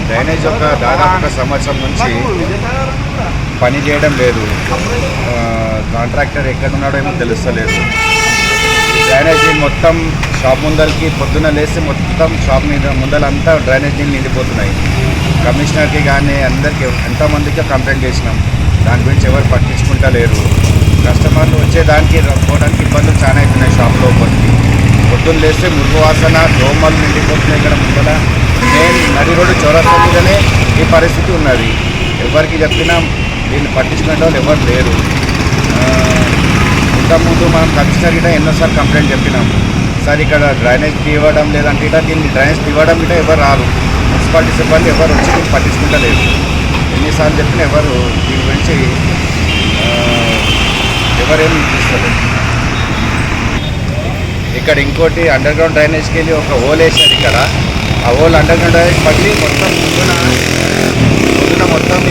Drainage ఒక దాదాపు సంవత్సరం నుంచి పని చేయడం లేదు. కాంట్రాక్టర్ ఎక్కడున్నాడో ఏమో తెలుస్తలేదు. డ్రైనేజ్ నీళ్ళు మొత్తం షాప్ ముందరికి పొద్దున్న లేసి మొత్తం షాప్ మీద ముందలంతా డ్రైనేజ్ నీళ్ళు నిండిపోతున్నాయి. కమిషనర్కి కానీ అందరికీ ఎంతోమందికి కంప్లైంట్ చేసినాం. దాని గురించి ఎవరు పట్టించుకుంటా లేరు. కస్టమర్లు వచ్చేదానికి పోవడానికి ఇబ్బందులు చాలా అవుతున్నాయి. షాప్ లోపలికి పొద్దున్న లేస్తే మురుగు వాసన, దోమలు నిండిపోతున్నాయి. ఇక్కడ ముందర మెయిన్ నడి రోడ్డు చౌరస్తా మీదనే ఈ పరిస్థితి ఉన్నది. ఎవరికి చెప్పినా దీన్ని పట్టించుకునే వాళ్ళు ఎవరు లేరు. ఇంతకుముందు మనం కమిషనర్ గిట్ట ఎన్నోసార్లు కంప్లైంట్ చెప్పినాం. సార్ ఇక్కడ డ్రైనేజ్ తీయడం లేదంటే ఇట్లా దీన్ని డ్రైనేజ్ తీయడం గిట్ట ఎవరు రారు. మున్సిపాలిటీ సిబ్బంది ఎవరు వచ్చి దీన్ని పట్టించుకుంటలేరు. ఎన్నిసార్లు చెప్పినా ఎవరు దీని గురించి ఎవరేమి తీసుకోలేదు. ఇక్కడ ఇంకోటి అండర్ గ్రౌండ్ డ్రైనేజ్కి వెళ్ళి ఒక హోల్ వేసారు. ఇక్కడ ఆ హోల్ అండర్ గ్రౌండ్ డ్రైనేజ్ పగిలి మొత్తం పొద్దున మొత్తం